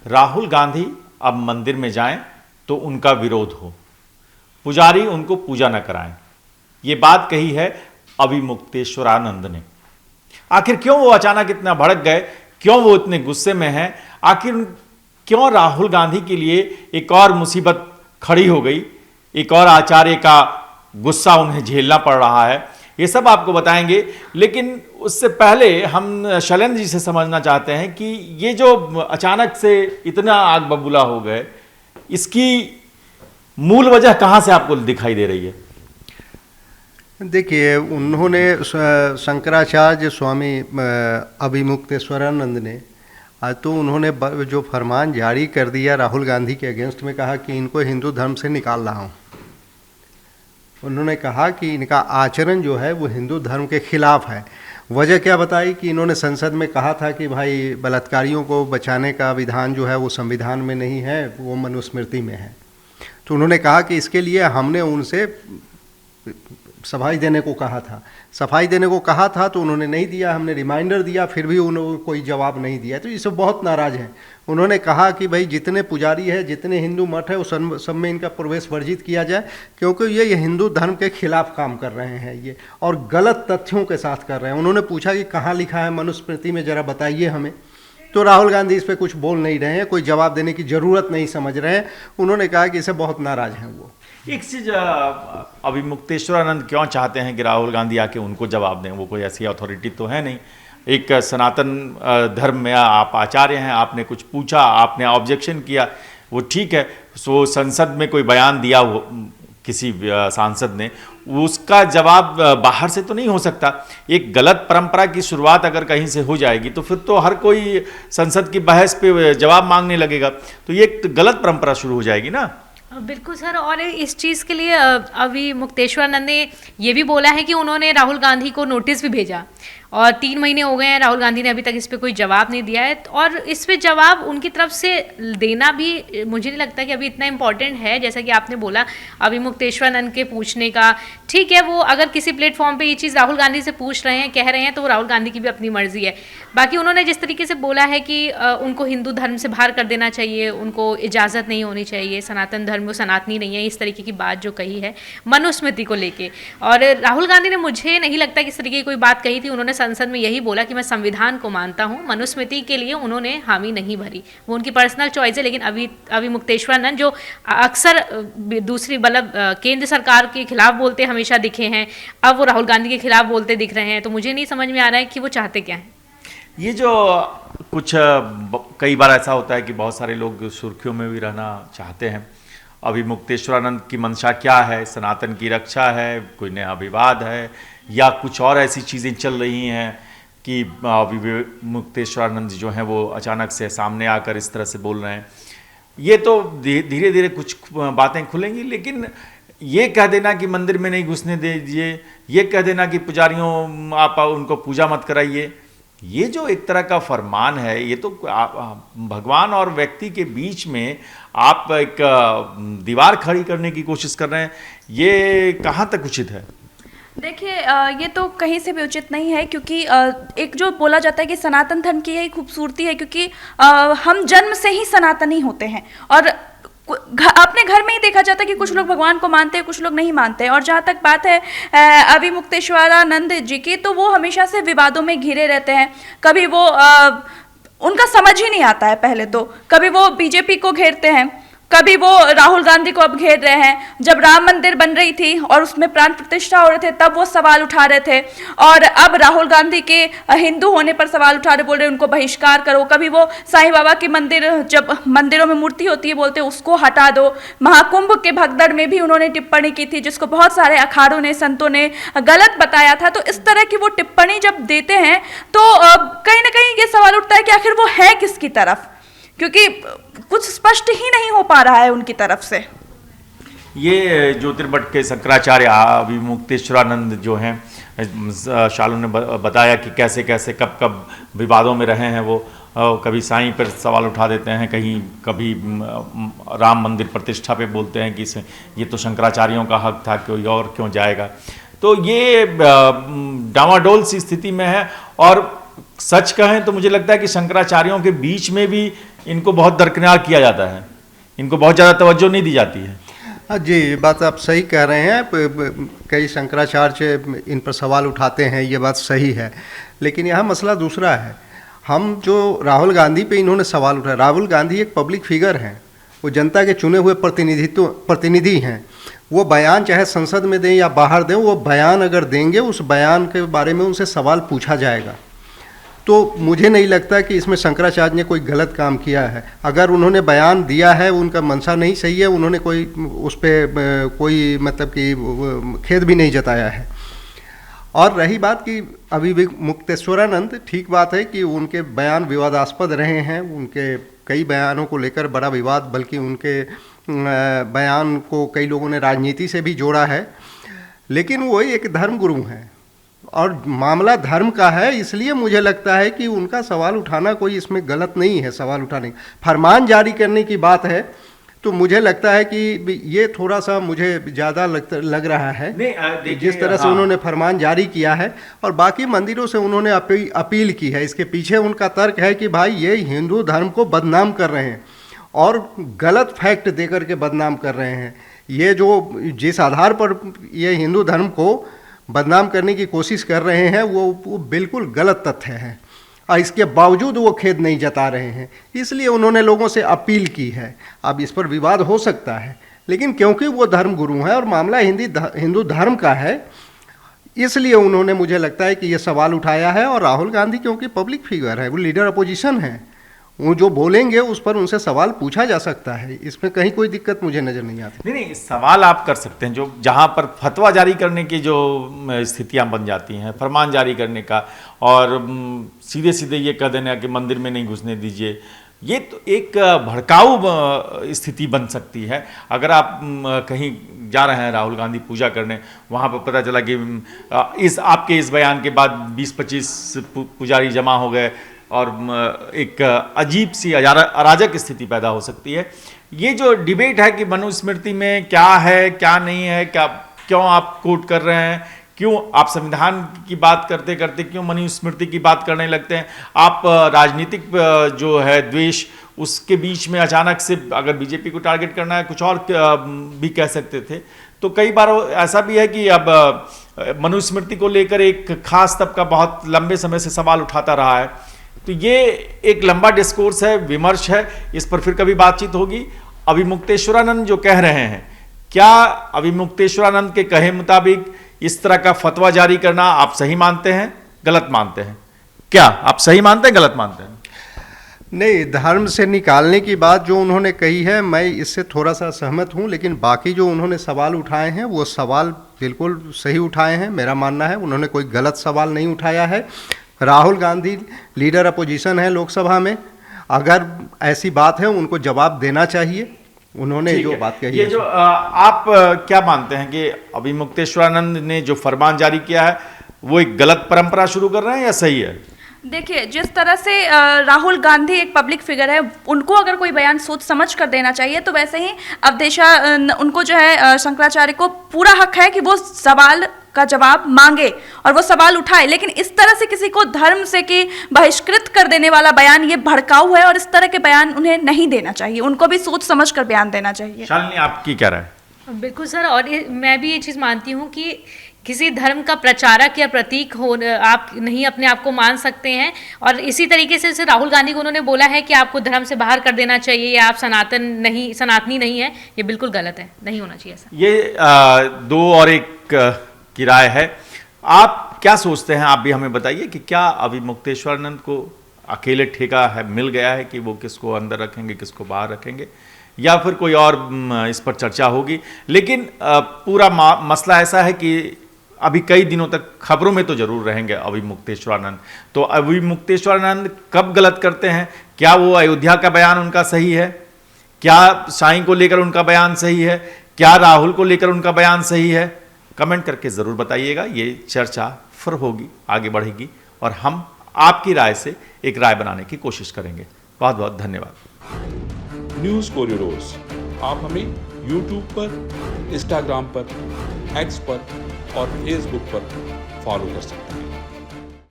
राहुल गांधी अब मंदिर में जाएं तो उनका विरोध हो, पुजारी उनको पूजा न कराएं। ये बात कही है अविमुक्तेश्वरानंद ने। आखिर क्यों वो अचानक इतना भड़क गए, क्यों वो इतने गुस्से में हैं, आखिर क्यों राहुल गांधी के लिए एक और मुसीबत खड़ी हो गई, एक और आचार्य का गुस्सा उन्हें झेलना पड़ रहा है, ये सब आपको बताएंगे। लेकिन उससे पहले हम शैलेंद्र जी से समझना चाहते हैं कि ये जो अचानक से इतना आग बबूला हो गए, इसकी मूल वजह कहाँ से आपको दिखाई दे रही है? देखिए, उन्होंने शंकराचार्य स्वामी अविमुक्तेश्वरानंद ने तो उन्होंने जो फरमान जारी कर दिया राहुल गांधी के अगेंस्ट में, कहा कि इनको हिंदू धर्म से निकाल रहा हूँ। उन्होंने कहा कि इनका आचरण जो है वो हिंदू धर्म के खिलाफ है। वजह क्या बताई कि इन्होंने संसद में कहा था कि भाई बलात्कारियों को बचाने का विधान जो है वो संविधान में नहीं है, वो मनुस्मृति में है। तो उन्होंने कहा कि इसके लिए हमने उनसे सफाई देने को कहा था। सफाई देने को कहा था तो उन्होंने नहीं दिया, हमने रिमाइंडर दिया, फिर भी उन्होंने कोई जवाब नहीं दिया। तो इससे बहुत नाराज़ हैं। उन्होंने कहा कि भाई जितने पुजारी है, जितने हिंदू मठ है, उस सब में इनका प्रवेश वर्जित किया जाए, क्योंकि ये हिंदू धर्म के खिलाफ काम कर रहे हैं ये, और गलत तथ्यों के साथ कर रहे हैं। उन्होंने पूछा कि कहाँ लिखा है मनुस्मृति में, ज़रा बताइए हमें। तो राहुल गांधी इस पर कुछ बोल नहीं रहे हैं, कोई जवाब देने की ज़रूरत नहीं समझ रहे हैं। उन्होंने कहा कि इससे बहुत नाराज़ हैं वो। एक चीज अविमुक्तेश्वरानंद क्यों चाहते हैं कि राहुल गांधी आके उनको जवाब दें? वो कोई ऐसी अथॉरिटी तो है नहीं। एक सनातन धर्म में आप आचार्य हैं, आपने कुछ पूछा, आपने ऑब्जेक्शन किया, वो ठीक है। सो संसद में कोई बयान दिया हो किसी सांसद ने, उसका जवाब बाहर से तो नहीं हो सकता। एक गलत परंपरा की शुरुआत अगर कहीं से हो जाएगी तो फिर तो हर कोई संसद की बहस पे जवाब मांगने लगेगा, तो ये एक गलत परंपरा शुरू हो जाएगी ना। बिल्कुल सर, और इस चीज़ के लिए अविमुक्तेश्वरानंद ने ये भी बोला है कि उन्होंने राहुल गांधी को नोटिस भी भेजा, और 3 महीने हो गए हैं, राहुल गांधी ने अभी तक इस पर कोई जवाब नहीं दिया है। और इस पे जवाब उनकी तरफ से देना भी मुझे नहीं लगता कि अभी इतना इम्पॉर्टेंट है। जैसा कि आपने बोला अविमुक्तेश्वरानंद के पूछने का, ठीक है, वो अगर किसी प्लेटफॉर्म पे ये चीज़ राहुल गांधी से पूछ रहे हैं, कह रहे हैं, तो वो राहुल गांधी की भी अपनी मर्जी है। बाकी उन्होंने जिस तरीके से बोला है कि उनको हिंदू धर्म से बाहर कर देना चाहिए, उनको इजाज़त नहीं होनी चाहिए, सनातन धर्म वो सनातनी नहीं है, इस तरीके की बात जो कही है मनुस्मृति को लेके। और राहुल गांधी ने, मुझे नहीं लगता कि इस तरीके की कोई बात कही थी। उन्होंने संसद में यही बोला कि मैं संविधान को मानता हूं, मनुस्मृति के लिए उन्होंने हामी नहीं भरी, वो उनकी पर्सनल चॉइस है। लेकिन अविमुक्तेश्वरानंद जो अक्सर दूसरी मतलब केंद्र सरकार के खिलाफ बोलते हमेशा दिखे हैं, अब वो राहुल गांधी के खिलाफ बोलते दिख रहे हैं। तो मुझे नहीं समझ में आ रहा है कि वो चाहते क्या हैं। ये जो कुछ कई बार ऐसा होता है कि बहुत सारे लोग सुर्खियों में भी रहना चाहते हैं। अविमुक्तेश्वरानंद की मंशा क्या है? सनातन की रक्षा है, कोई नया विवाद है, या कुछ और ऐसी चीज़ें चल रही हैं कि अविमुक्तेश्वरानंद जो हैं वो अचानक से सामने आकर इस तरह से बोल रहे हैं? ये तो धीरे धीरे कुछ बातें खुलेंगी, लेकिन ये कह देना कि मंदिर में नहीं घुसने दीजिए, ये कह देना कि पुजारियों आप उनको पूजा मत कराइए, ये जो एक तरह का फरमान है, ये तो भगवान और व्यक्ति के बीच में आप एक दीवार खड़ी करने की कोशिश कर रहे हैं। ये कहाँ तक उचित है? देखिए, ये तो कहीं से भी उचित नहीं है, क्योंकि एक जो बोला जाता है कि सनातन धर्म की यही खूबसूरती है, क्योंकि हम जन्म से ही सनातनी होते हैं। और अपने घर में ही देखा जाता है कि कुछ लोग भगवान को मानते हैं, कुछ लोग नहीं मानते हैं। और जहाँ तक बात है अविमुक्तेश्वरानंद जी की, तो वो हमेशा से विवादों में घिरे रहते हैं। कभी वो उनका समझ ही नहीं आता है, पहले तो कभी वो बीजेपी को घेरते हैं, कभी वो राहुल गांधी को अब घेर रहे हैं। जब राम मंदिर बन रही थी और उसमें प्राण प्रतिष्ठा हो रहे थे, तब वो सवाल उठा रहे थे, और अब राहुल गांधी के हिंदू होने पर सवाल उठा रहे, बोल रहे उनको बहिष्कार करो। कभी वो साईं बाबा के मंदिर, जब मंदिरों में मूर्ति होती है, बोलते उसको हटा दो। महाकुंभ के भगदड़ में भी उन्होंने टिप्पणी की थी, जिसको बहुत सारे अखाड़ों ने, संतों ने गलत बताया था। तो इस तरह की वो टिप्पणी जब देते हैं तो कहीं ना कहीं ये सवाल उठता है कि आखिर वो है किसकी तरफ, क्योंकि कुछ स्पष्ट ही नहीं हो पा रहा है उनकी तरफ से। ये ज्योतिर्मठ के शंकराचार्य अविमुक्तेश्वरानंद जो हैं, शालू ने बताया कि कैसे कैसे कब कब विवादों में रहे हैं वो। कभी साईं पर सवाल उठा देते हैं, कभी राम मंदिर प्रतिष्ठा पे बोलते हैं कि ये तो शंकराचार्यों का हक था, कोई और क्यों जाएगा। तो ये डामाडोल सी स्थिति में है। और सच कहें तो मुझे लगता है कि शंकराचार्यों के बीच में भी इनको बहुत दरकिनार किया जाता है, इनको बहुत ज़्यादा तवज्जो नहीं दी जाती है। हाँ जी, ये बात आप सही कह रहे हैं। कई शंकराचार्य इन पर सवाल उठाते हैं, ये बात सही है, लेकिन यहाँ मसला दूसरा है। हम जो राहुल गांधी पे इन्होंने सवाल उठाया, राहुल गांधी एक पब्लिक फिगर हैं, वो जनता के चुने हुए प्रतिनिधि हैं। वो बयान चाहे संसद में दें या बाहर दें, वो बयान अगर देंगे, उस बयान के बारे में उनसे सवाल पूछा जाएगा। तो मुझे नहीं लगता कि इसमें शंकराचार्य ने कोई गलत काम किया है। अगर उन्होंने बयान दिया है, उनका मंशा नहीं सही है, उन्होंने कोई उस पर कोई मतलब कि खेद भी नहीं जताया है। और रही बात कि अभी भी मुक्तेश्वरानंद, ठीक बात है कि उनके बयान विवादास्पद रहे हैं, उनके कई बयानों को लेकर बड़ा विवाद, बल्कि उनके बयान को कई लोगों ने राजनीति से भी जोड़ा है, लेकिन वो एक धर्मगुरु हैं और मामला धर्म का है, इसलिए मुझे लगता है कि उनका सवाल उठाना कोई इसमें गलत नहीं है। सवाल उठाने, फरमान जारी करने की बात है, तो मुझे लगता है कि ये थोड़ा सा मुझे ज़्यादा लग रहा है जिस तरह से उन्होंने फरमान जारी किया है। और बाकी मंदिरों से उन्होंने अपील की है। इसके पीछे उनका तर्क है कि भाई ये हिंदू धर्म को बदनाम कर रहे हैं और गलत फैक्ट देकर के बदनाम कर रहे हैं। ये जो जिस आधार पर ये हिंदू धर्म को बदनाम करने की कोशिश कर रहे हैं, वो बिल्कुल गलत तथ्य है और इसके बावजूद वो खेद नहीं जता रहे हैं, इसलिए उन्होंने लोगों से अपील की है। अब इस पर विवाद हो सकता है, लेकिन क्योंकि वो धर्मगुरु हैं और मामला हिंदू धर्म का है, इसलिए उन्होंने, मुझे लगता है कि ये सवाल उठाया है। और राहुल गांधी क्योंकि पब्लिक फिगर है, वो लीडर अपोजिशन है, वो जो बोलेंगे उस पर उनसे सवाल पूछा जा सकता है, इसमें कहीं कोई दिक्कत मुझे नज़र नहीं आती। नहीं, सवाल आप कर सकते हैं, जो जहाँ पर फतवा जारी करने की जो स्थितियाँ बन जाती हैं, फरमान जारी करने का, और सीधे सीधे ये कह देना कि मंदिर में नहीं घुसने दीजिए, ये तो एक भड़काऊ स्थिति बन सकती है। अगर आप कहीं जा रहे हैं राहुल गांधी पूजा करने, वहाँ पर पता चला कि आपके इस बयान के बाद 20-25 पुजारी जमा हो गए और एक अजीब सी अराजक स्थिति पैदा हो सकती है। ये जो डिबेट है कि मनुस्मृति में क्या है क्या नहीं है, क्या क्यों आप कोट कर रहे हैं, क्यों आप संविधान की बात करते करते क्यों मनुस्मृति की बात करने लगते हैं, आप राजनीतिक जो है द्वेष, उसके बीच में अचानक से अगर बीजेपी को टारगेट करना है कुछ और भी कह सकते थे। तो कई बार ऐसा भी है कि अब मनुस्मृति को लेकर एक खास तबका बहुत लंबे समय से सवाल उठाता रहा है। तो ये एक लंबा डिस्कोर्स है, विमर्श है, इस पर फिर कभी बातचीत होगी। अभी मुक्तेश्वरानंद जो कह रहे हैं, क्या अभी मुक्तेश्वरानंद के कहे मुताबिक इस तरह का फतवा जारी करना आप सही मानते हैं, गलत मानते हैं? क्या आप सही मानते हैं, गलत मानते हैं? नहीं, धर्म से निकालने की बात जो उन्होंने कही है, मैं इससे थोड़ा सा सहमत हूं, लेकिन बाकी जो उन्होंने सवाल उठाए हैं वो सवाल बिल्कुल सही उठाए हैं। मेरा मानना है उन्होंने कोई गलत सवाल नहीं उठाया है। राहुल गांधी लीडर अपोजिशन है लोकसभा में, अगर ऐसी बात है उनको जवाब देना चाहिए। उन्होंने जो बात कही, ये जो आप क्या मानते हैं कि अभी मुक्तेश्वरानंद ने जो फरमान जारी किया है वो एक गलत परंपरा शुरू कर रहे हैं या सही है? देखिए, जिस तरह से राहुल गांधी एक पब्लिक फिगर है, उनको अगर कोई बयान सोच समझ कर देना चाहिए, तो वैसे ही अवधेशा उनको जो है शंकराचार्य को पूरा हक है कि वो सवाल का जवाब मांगे और वो सवाल उठाए। लेकिन इस तरह से किसी को धर्म से कि बहिष्कृत कर देने वाला बयान, ये भड़काऊ है और इस तरह के बयान उन्हें नहीं देना चाहिए, उनको भी सोच समझ कर बयान देना चाहिए। शालिनी, आपकी क्या राय? बिल्कुल सर, और मैं भी ये चीज़ मानती हूँ कि किसी धर्म का प्रचारक या प्रतीक हो आप नहीं अपने आप को मान सकते हैं। और इसी तरीके से राहुल गांधी को उन्होंने बोला है कि आपको धर्म से बाहर कर देना चाहिए या आप सनातनी नहीं है, ये बिल्कुल गलत है, नहीं होना चाहिए ऐसा। ये दो और एक की राय है, आप क्या सोचते हैं? आप भी हमें बताइए कि क्या अभी मुक्तेश्वरानंद को अकेले ठेका है, मिल गया है कि वो किसको अंदर रखेंगे किसको बाहर रखेंगे, या फिर कोई और इस पर चर्चा होगी? लेकिन पूरा मसला ऐसा है कि अभी कई दिनों तक खबरों में तो जरूर रहेंगे अभी मुक्तेश्वरानंद। तो अभी मुक्तेश्वरानंद कब गलत करते हैं? क्या वो अयोध्या का बयान उनका सही है? क्या साईं को लेकर उनका बयान सही है? क्या राहुल को लेकर उनका बयान सही है? कमेंट करके ज़रूर बताइएगा। ये चर्चा फिर होगी, आगे बढ़ेगी और हम आपकी राय से एक राय बनाने की कोशिश करेंगे। बहुत बहुत धन्यवाद। न्यूज़ कॉरिडोर्स आप हमें यूट्यूब पर, इंस्टाग्राम पर, एक्स पर और फेसबुक पर फॉलो कर सकते हैं।